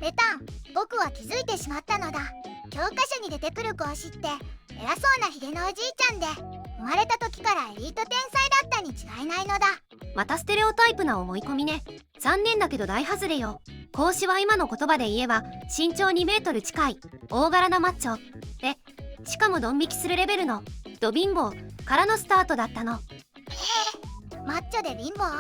ペタン、僕は気づいてしまったのだ。教科書に出てくる講師って偉そうなヒゲのおじいちゃんで、生まれた時からエリート天才だったに違いないのだ。またステレオタイプな思い込みね。残念だけど大外れよ。孔子は今の言葉で言えば身長2メートル近い大柄なマッチョで、しかもドン引きするレベルのド貧乏からのスタートだったの。マッチョで貧乏、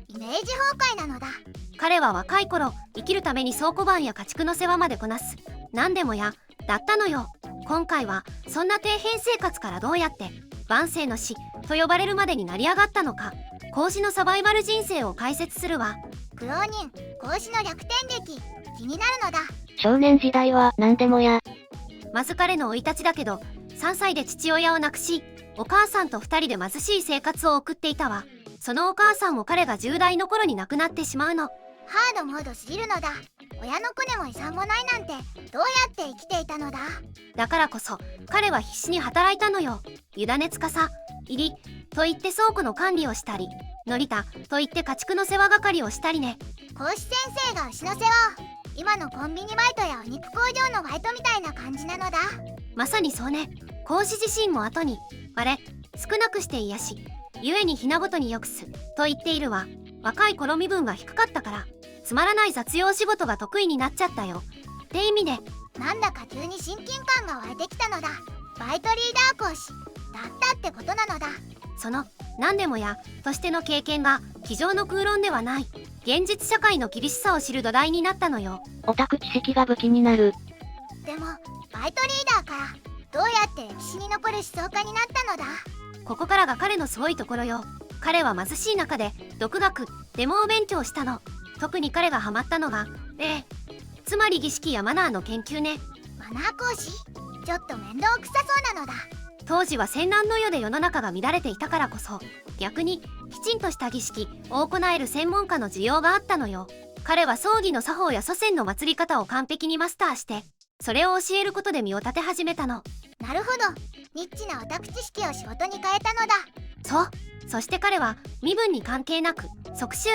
イメージ崩壊なのだ。彼は若い頃生きるために倉庫番や家畜の世話までこなす何でもやだったのよ。今回はそんな底辺生活からどうやって万世の死と呼ばれるまでに成り上がったのか、孔子のサバイバル人生を解説するわ。苦労人孔子の逆転劇、気になるのだ。少年時代は何でもや。まず彼の生い立ちだけど、3歳で父親を亡くし、お母さんと2人で貧しい生活を送っていたわ。そのお母さんも彼が10代の頃に亡くなってしまうの。ハードモードすぎるのだ。親のコネも遺産もないなんてどうやって生きていたのだ。だからこそ彼は必死に働いたのよ。委ねつかさ入りと言って倉庫の管理をしたり、乗りたと言って家畜の世話係をしたりね。孔子先生が牛の世話を、今のコンビニバイトやお肉工場のバイトみたいな感じなのだ。まさにそうね。孔子自身も後に少なくして癒し、故に雛ごとによくすと言っているわ。若い頃身分が低かったからつまらない雑用仕事が得意になっちゃったよって意味で、なんだか急に親近感が湧いてきたのだ。バイトリーダー講師だったってことなのだ。その何でもやとしての経験が机上の空論ではない現実社会の厳しさを知る土台になったのよ。オタク知識が武器になる。でもバイトリーダーからどうやって歴史に残る思想家になったのだ。ここからが彼のすごいところよ。彼は貧しい中で独学デモを勉強したの。特に彼がハマったのがつまり儀式やマナーの研究ね。マナー講師、ちょっと面倒くさそうなのだ。当時は戦乱の世で世の中が乱れていたからこそ、逆にきちんとした儀式を行える専門家の需要があったのよ。彼は葬儀の作法や祖先の祭り方を完璧にマスターして、それを教えることで身を立て始めたの。なるほど、ニッチなオタク知識を仕事に変えたのだ。そう。そして彼は身分に関係なく即習、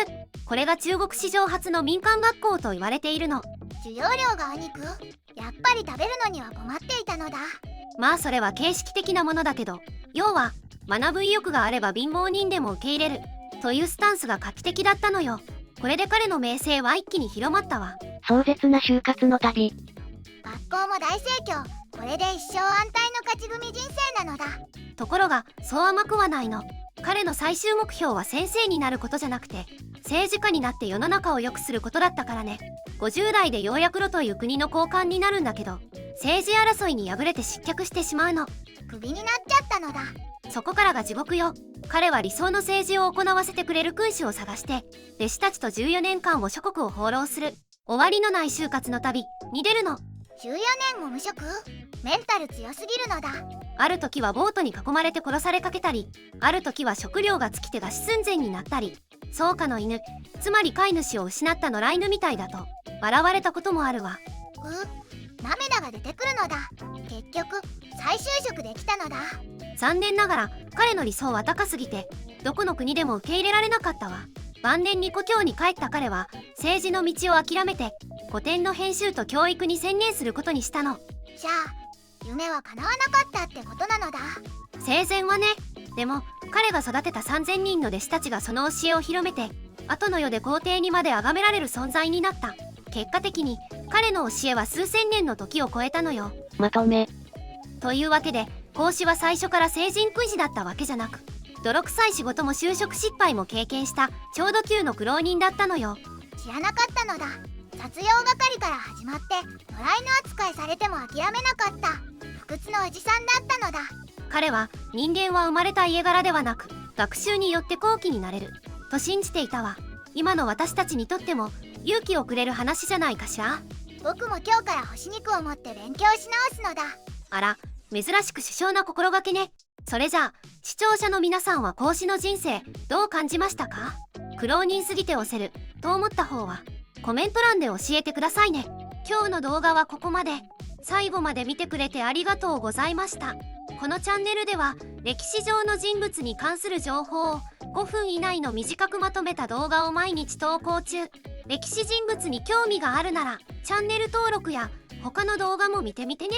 これが中国史上初の民間学校と言われているの。授業料がお肉、やっぱり食べるのには困っていたのだ。まあそれは形式的なものだけど、要は学ぶ意欲があれば貧乏人でも受け入れるというスタンスが画期的だったのよ。これで彼の名声は一気に広まったわ。壮絶な就活の旅。学校も大盛況、これで一生安泰の勝ち組人生なのだ。ところがそう甘くはないの。彼の最終目標は先生になることじゃなくて、政治家になって世の中を良くすることだったからね。50代でようやくロという国の高官になるんだけど、政治争いに敗れて失脚してしまうの。クビになっちゃったのだ。そこからが地獄よ。彼は理想の政治を行わせてくれる君主を探して、弟子たちと14年間を諸国を放浪する終わりのない就活の旅に出るの。14年も無職、メンタル強すぎるのだ。ある時はボートに囲まれて殺されかけたり、ある時は食料が尽きて餓死寸前になったり、草加の犬、つまり飼い主を失った野良犬みたいだと笑われたこともあるわ。涙が出てくるのだ。結局再就職できたのだ。残念ながら彼の理想は高すぎて、どこの国でも受け入れられなかったわ。晩年に故郷に帰った彼は政治の道を諦めて古典の編集と教育に専念することにしたの。じゃあ夢は叶わなかったってことなのだ。生前はね。でも彼が育てた3000人の弟子たちがその教えを広めて、後の世で皇帝にまで崇められる存在になった。結果的に彼の教えは数千年の時を超えたのよ。まとめ。というわけで孔子は最初から聖人君子だったわけじゃなく、泥臭い仕事も就職失敗も経験したちょうど級の苦労人だったのよ。知らなかったのだ。雑用係から始まって野良犬扱いされても諦めなかった不屈のおじさんだったのだ。彼は人間は生まれた家柄ではなく学習によって高貴になれると信じていたわ。今の私たちにとっても勇気をくれる話じゃないかしら。僕も今日から干し肉を持って勉強し直すのだ。あら、珍しく殊勝な心がけね。それじゃあ視聴者の皆さんは孔子の人生どう感じましたか？苦労人すぎて押せると思った方はコメント欄で教えてくださいね。今日の動画はここまで。最後まで見てくれてありがとうございました。このチャンネルでは歴史上の人物に関する情報を5分以内の短くまとめた動画を毎日投稿中。歴史人物に興味があるならチャンネル登録や他の動画も見てみてね。